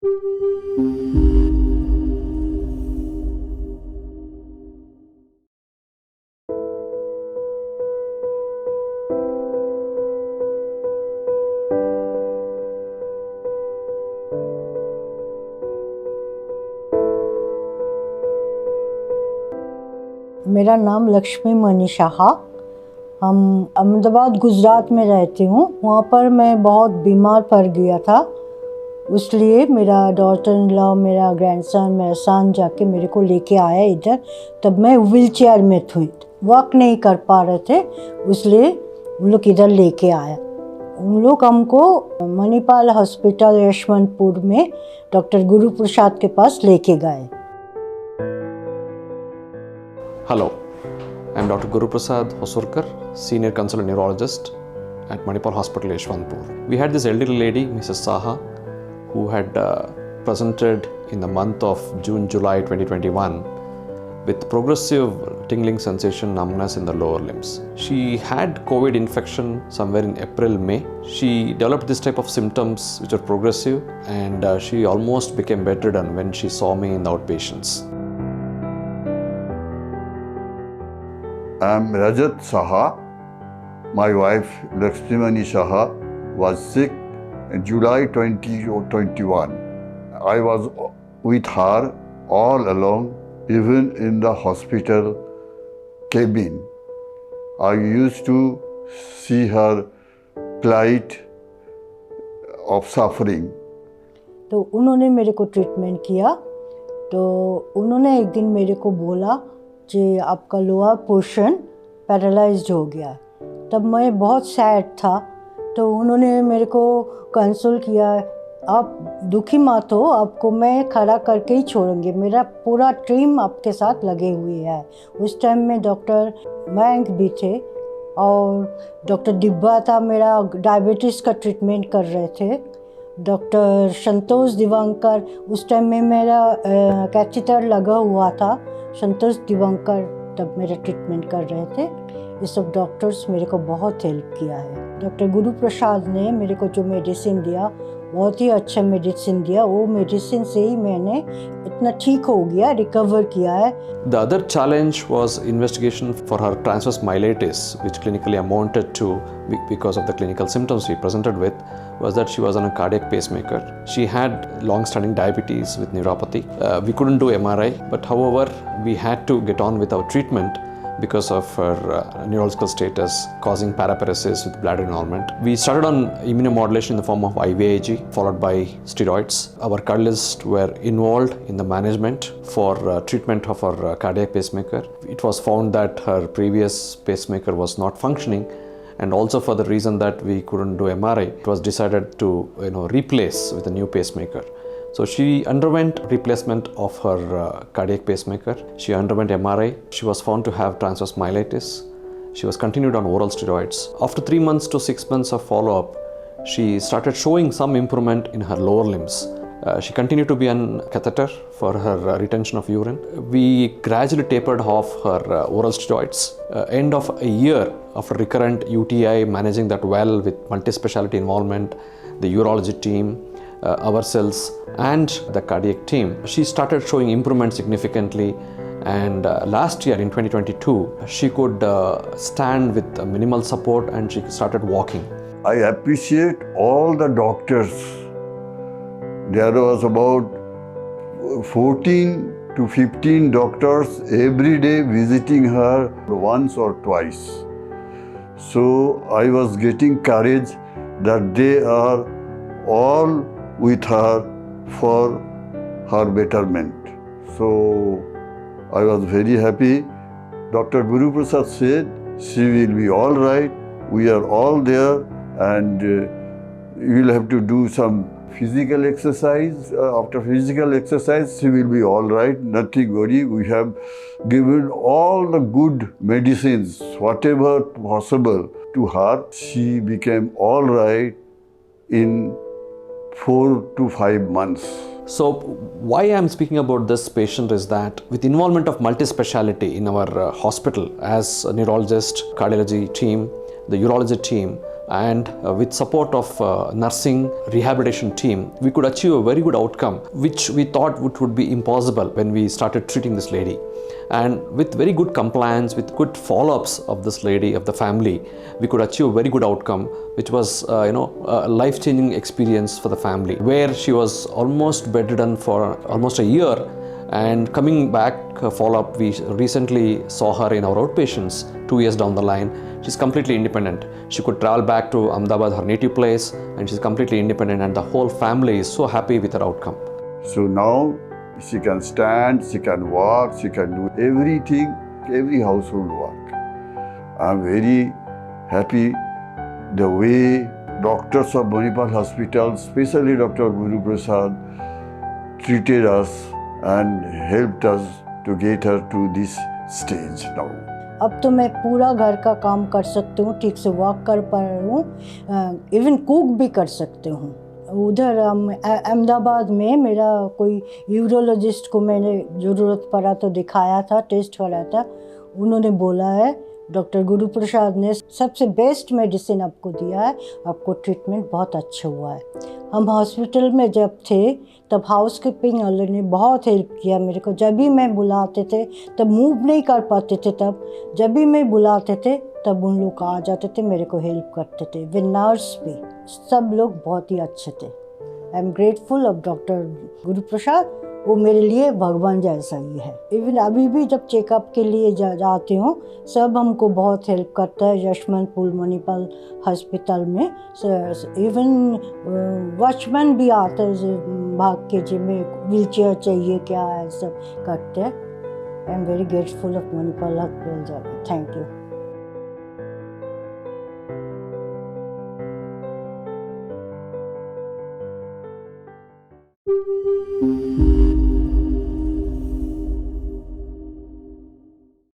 मेरा नाम लक्ष्मी मनीषाहा। हम अहमदाबाद गुजरात में रहती हूँ। वहाँ पर मैं बहुत बीमार पड़ गया था, इसलिए मेरा डॉटर इन लॉ, मेरा ग्रैंडसन, मेरा सन जाके मेरे को लेके आया इधर। तब मैं व्हील चेयर में थी, वॉक नहीं कर पा रहे थे, इसलिए उन लोग इधर लेके आया। उन लोग हमको मणिपाल हॉस्पिटल यशवंतपुर में डॉक्टर गुरुप्रसाद के पास लेके गए। Hello, I am Dr. Guruprasad H, Senior Consultant Neurologist at Manipal Hospital Yeshwanthpur. We had this elderly lady, Mrs. Saha, who had presented in the month of June-July 2021 with progressive tingling sensation, numbness in the lower limbs. She had COVID infection somewhere in April-May. She developed this type of symptoms which are progressive, and she almost became bedridden when she saw me in the outpatients. I am Rajat Saha. My wife Lakshmi Manisaha was sick in July 2021. I was with her all along, even in the hospital cabin. I used to see her plight of suffering. तो उन्होंने मेरे को treatment किया। तो उन्होंने एक दिन मेरे को बोला कि आपका लोअर पोर्शन पैरालाइज्ड हो गया। तब मैं बहुत सैड था, तो उन्होंने मेरे को कंसोल किया, आप दुखी मत हो, आपको मैं खड़ा करके ही छोड़ूंगी, मेरा पूरा टीम आपके साथ लगे हुए है। उस टाइम में डॉक्टर मयंक भी थे और डॉक्टर डिब्बा था, मेरा डायबिटीज़ का ट्रीटमेंट कर रहे थे। डॉक्टर संतोष दिवांकर, उस टाइम में मेरा कैथेटर लगा हुआ था, संतोष दिवांकर तब मेरा ट्रीटमेंट कर रहे थे। ये सब डॉक्टर्स मेरे को बहुत हेल्प किया है। डॉक्टर गुरुप्रसाद ने मेरे को जो मेडिसिन दिया, बहुत ही अच्छा मेडिसिन दिया। वो मेडिसिन से ही मैंने इतना ठीक हो गया, रिकवर किया है। The other challenge was investigation for her transverse myelitis, which clinically amounted to, because of the clinical symptoms she presented with, was that she was on a cardiac pacemaker. She had long-standing diabetes with neuropathy. We couldn't do MRI, but however, we had to get on with our treatment because of her neurological status causing paraparesis with bladder involvement. We started on immunomodulation in the form of IVIG followed by steroids. Our cardiologists were involved in the management for treatment of her cardiac pacemaker. It was found that her previous pacemaker was not functioning, and also for the reason that we couldn't do MRI, it was decided to replace with a new pacemaker. So she underwent replacement of her cardiac pacemaker. She underwent MRI. She was found to have transverse myelitis. She was continued on oral steroids. After 3 months to 6 months of follow-up, she started showing some improvement in her lower limbs. She continued to be on catheter for her retention of urine. We gradually tapered off her oral steroids. End of a year after recurrent UTI, managing that well with multi-specialty involvement, the urology team, ourselves and the cardiac team, she started showing improvement significantly, and last year in 2022 she could stand with minimal support and she started walking. I appreciate all the doctors. There was about 14 to 15 doctors every day visiting her once or twice. So I was getting courage that they are all with her for her betterment. So I was very happy. Dr. Guruprasad said she will be all right. We are all there, and you will have to do some physical exercise. After physical exercise, she will be all right. Nothing worry. We have given all the good medicines, whatever possible, to her. She became all right in 4 to 5 months. So why I am speaking about this patient is that with involvement of multi-speciality in our hospital, as a neurologist, cardiology team, the urology team, and with support of nursing rehabilitation team, we could achieve a very good outcome, which we thought would be impossible when we started treating this lady. And with very good compliance, with good follow-ups of this lady, of the family, we could achieve a very good outcome, which was a life-changing experience for the family, where she was almost bedridden for almost a year. And coming back follow-up, we recently saw her in our outpatients 2 years down the line. She's completely independent. She could travel back to Ahmedabad, her native place, and she's completely independent, and the whole family is so happy with her outcome. So now she can stand, she can walk, she can do everything, every household work. I'm very happy the way doctors of Manipal Hospital, especially Dr. Guruprasad, treated us and helped us to get her to this stage now. अब तो मैं पूरा घर का काम कर सकती हूँ, ठीक से वॉक कर पा रही हूँ, इवन कुक भी कर सकती हूँ। उधर अहमदाबाद में मेरा कोई यूरोलॉजिस्ट को मैंने ज़रूरत पड़ा तो दिखाया था, टेस्ट कराया था। उन्होंने बोला है डॉक्टर गुरुप्रसाद ने सबसे बेस्ट मेडिसिन आपको दिया है, आपको ट्रीटमेंट बहुत अच्छा हुआ है। हम हॉस्पिटल में जब थे तब हाउसकीपिंग वाले ने बहुत हेल्प किया मेरे को। जब भी मैं बुलाते थे तब मूव नहीं कर पाते थे, तब जब भी मैं बुलाते थे तब उन लोग आ जाते थे, मेरे को हेल्प करते थे। वे नर्स भी सब लोग बहुत ही अच्छे थे। I am grateful of doctor Guruprasad, वो मेरे लिए भगवान जैसा ही है। इवन अभी भी जब चेकअप के लिए जाती हूँ, सब हमको बहुत हेल्प करता है। यशवंतपुर मणिपाल हॉस्पिटल में इवन वॉचमैन भी आते हैं भाग के, जिन्हें व्हील चेयर चाहिए क्या है, सब करते हैं। I am very grateful of Manipal hospital. Thank you. Thank you.